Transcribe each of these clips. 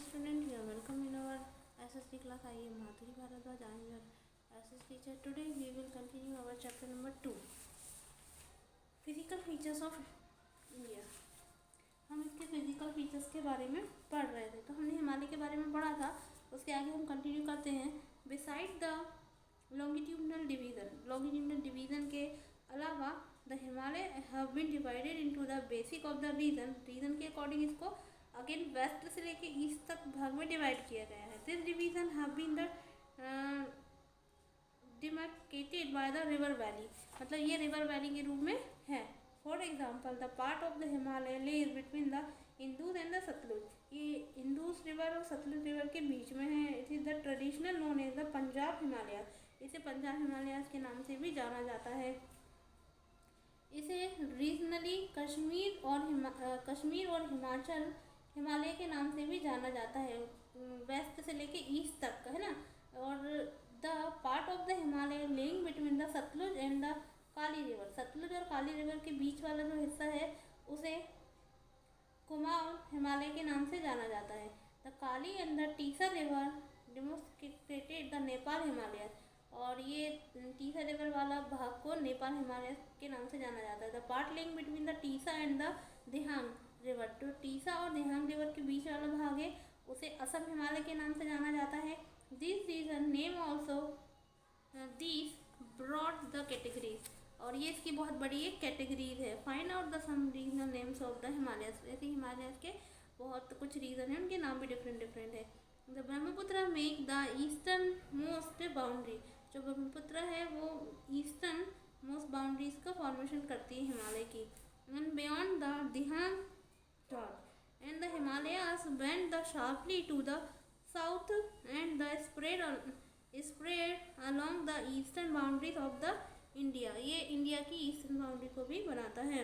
student, you are welcome in our SST class. I am Madhuri Bharadwaj. I am your SS teacher. Today we will continue our chapter number 2, Physical Features of India. हम इसके physical features के बारे में पढ़ रहे थे, तो हमने हिमालय के बारे में पढ़ा था. उसके आगे हम कंटिन्यू करते हैं. बिसाइड द लॉन्गिट्यूडनल डिवीज़न के अलावा the Himalaya have been divided into the basic of the region के अकॉर्डिंग इसको अगेन वेस्ट से लेके ईस्ट तक भाग में डिवाइड किया गया है. This division have been the demarcated by the river valley, मतलब ये रिवर वैली के रूप में है. For example the part of the Himalaya lies between the Indus and the Sutlej. ये इंदूज रिवर और सतलुज रिवर के बीच में है. It is the traditional known as the Punjab Himalaya. इसे पंजाब हिमालय के नाम से भी जाना जाता है. इसे रीजनली कश्मीर और हिमाचल हिमालय के नाम से भी जाना जाता है. वेस्ट से लेके ईस्ट तक है ना. और the part of the Himalaya lying between the Sutlej and the Kali river. Sutlej और काली रिवर के बीच वाला जो हिस्सा है उसे कुमाऊं हिमालय के नाम से जाना जाता है. The Kali and the Teesta river demonstrated the Nepal Himalaya. और ये टीसा रिवर वाला भाग को नेपाल हिमालय के नाम से जाना जाता है. The part link between the Tessa and the Dihang river. तो टीसा और दिहांग रिवर के बीच वाला भाग है उसे असम हिमालय के नाम से जाना जाता है. This region name also this broad the categories. और ये इसकी बहुत बड़ी एक कैटेगरीज है. Find out the some regional names of the Himalayas. ऐसे हिमालयस के बहुत कुछ रीजन हैं, उनके नाम भी डिफरेंट है. The Brahmaputra make the eastern most boundary. जो ब्रह्मपुत्र है वो ईस्टर्न मोस्ट बाउंड्रीज का फॉर्मेशन करती है हिमालय की. And beyond the Dihang top and the Himalayas bend the sharply to the south and the spread along the eastern boundaries of the India. ये India की eastern boundary को भी बनाता है.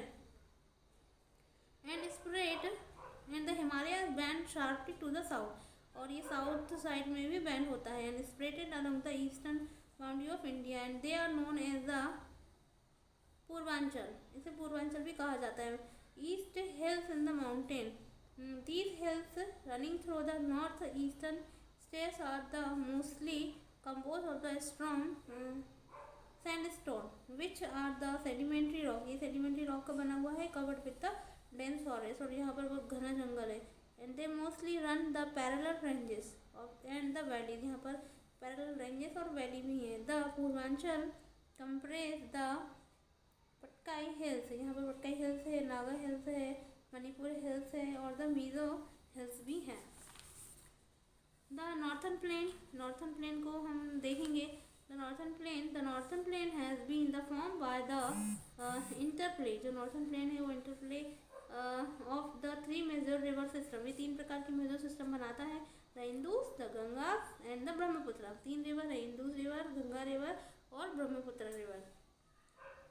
And spread and the Himalayas bend sharply to the south. और ये south side में भी बैंड होता है. And spreaded along the eastern boundary of India and they are known as the Purvanchal. इसे पूर्वांचल भी कहा जाता है. East hills in the mountain. These hills running through the north eastern states are the mostly compose of the strong sandstone which are the sedimentary rock. ये sedimentary rock का बना हुआ है, covered with the dense forest. और यहाँ पर बहुत घना जंगल है. And they mostly run the parallel ranges of and the valleys. यहाँ पर पैरेलल रेंजेस और वैली भी है. The Purvanchal compress the Patkai hills. यहाँ पर पटकाई हिल्स है, नागा हिल्स है, मणिपुर हिल्स है और द मिजो हिल्स भी हैं. द नॉर्थन प्लेन को हम देखेंगे. The northern plain has been the form by the interplay. जो नॉर्थन प्लेन है वो interplay of the 3 major river system. ये 3 प्रकार के मेजर सिस्टम बनाता है. The Indus, the Ganga and the Brahmaputra. 3 river है, इंदूस रिवर, गंगा रिवर और ब्रह्मपुत्र रिवर.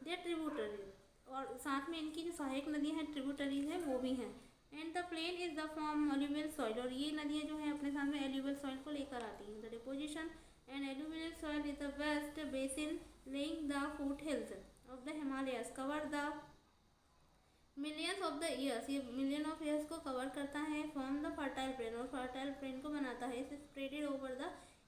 दे ट्रिब्यूटरीज. और साथ में इनकी जो सहायक नदियाँ हैं ट्रिब्यूटरीज हैं वो भी हैं. And the plain is the form alluvial soil. और ये नदियाँ जो हैं अपने साथ में एल्यूवियल सॉइल को लेकर आती हैं. The deposition and alluvial soil is the west basin lying the foot hills of the Himalayas cover the millions of the years. ये मिलियन ऑफ ईयर्स को कवर करता है. Form the fertile plain. और fertile plain को बनाता है. इसे spreaded over the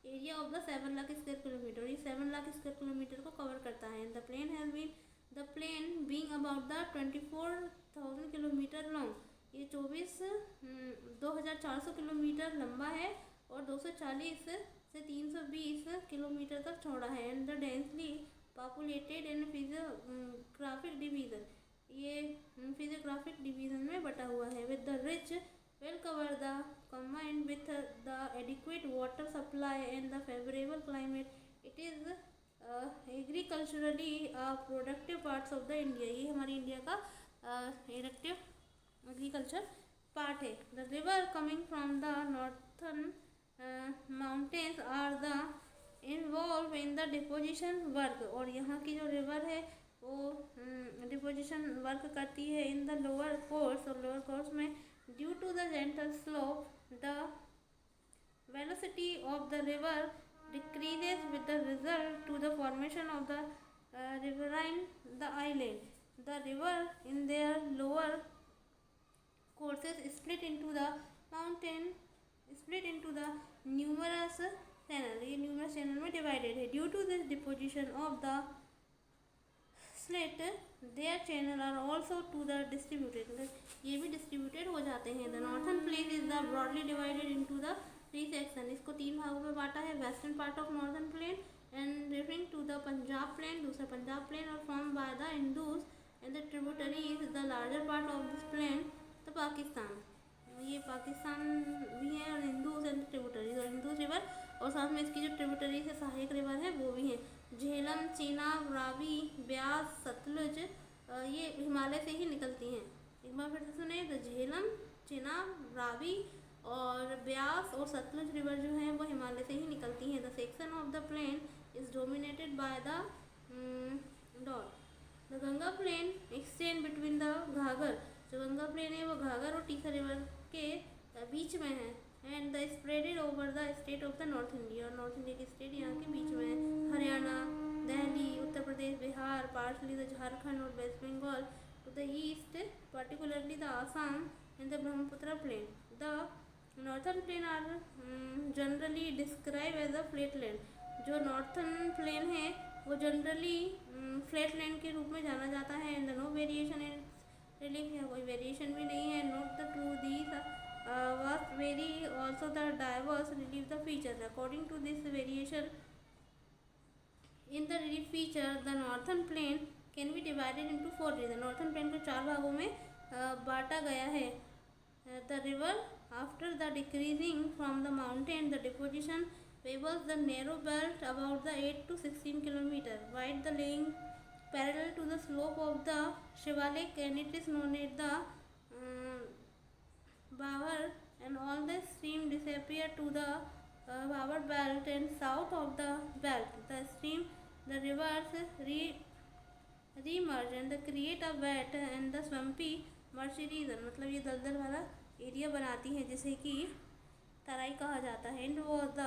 area of the 7 lakh square kilometre. ये 7 लाख स्क्वायर किलोमीटर को कवर करता है. The plain has been the plane being about the 24,000 kilometre long. ये 2,400 किलोमीटर लंबा है और 240 से 320 किलोमीटर तक चौड़ा है. And the densely populated and physiographic division. ये फिजियोग्राफिक डिवीज़न में बटा हुआ है. With the rich well cover the combined with the adequate water supply and the favorable climate, it is agriculturally productive parts of the India. ये हमारी India का productive agriculture part है. The river coming from the northern mountains are the involved in the deposition work. और यहाँ की जो river है वो डिपोजिशन वर्क करती है इन द लोअर कोर्स. और लोअर कोर्स में due to the gentle slope the velocity of the river decreases with the result to the formation of the riverine the island. The river in their lower courses split into the mountain split into the numerous channel, ये numerous channel में divided है. Due to this deposition of the slit, their channel are also to the distributed, ये भी distributed हो जाते हैं. The northern plain is the broadly divided into the three section, इसको तीन भागों में बांटा है. western part of northern plain and referring to the Punjab plain, दूसरा पंजाब plain और formed by the Indus and the tributaries, the larger part of this plain the Pakistan, ये पाकिस्तान भी है और हिंदूज एंड ट्रिब्यूटरीज, और हिंदूज रिवर और साथ में इसकी जो ट्रिब्यूटरीज है सहायक रिवर है वो भी है. झेलम, चेनाब, रावी, ब्यास, सतलुज ये हिमालय से ही निकलती हैं. एक बार फिर से सुने तो झेलम, चेनाब, रावी और ब्यास और सतलुज रिवर जो है वो हिमालय से ही निकलती हैं. The section of the plain is dominated by the dot. The Ganga plain extend between the Ghaghara, जो गंगा प्लेन है वो घाघर और टीका रिवर के बीच में है. And the spreaded over the state of the north India, और नॉर्थ इंडिया के स्टेट यहाँ के बीच में है. हरियाणा, दिल्ली, उत्तर प्रदेश, बिहार, पार्टली द झारखंड और west Bengal to the east, particularly the Assam and the Brahmaputra plain. The northern plain are generally describe as a flatland, जो northern plain है वो जनरली फ्लैटलैंड के रूप में जाना जाता है. And no variation in relief, है कोई वेरिएशन भी नहीं है. Note the to these vast vary also the diverse relief the features. According to this variation in the relief feature, the northern plain can be divided into four regions. northern plain को चार भागों में बांटा गया है. The river after the decreasing from the mountain, the deposition pavers the narrow belt about the 8 to 16 kilometer wide, the laying parallel to the slope of the Shivalik, and it is known as the Bawar, and all the stream disappear to the Bawar belt, and south of the belt the stream, the rivers re-merge and create a wet and the swampy marshy region. मतलब ये दलदल वाला area बनाती है जिसे कि तराई कहा जाता है. And was the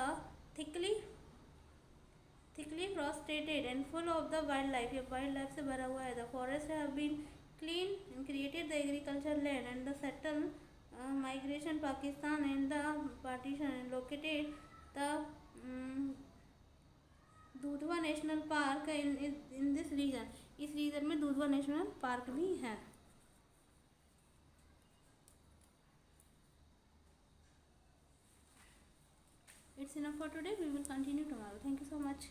thickly forested and full of the wildlife, ये वाइल्ड लाइफ से भरा हुआ है. The forests have been clean and created the agricultural land and the settle migration Pakistan and the partition and located the दूधवा national park in this region. इस reason में दूधवा national park भी है. It's enough for today. We will continue tomorrow. Thank you so much.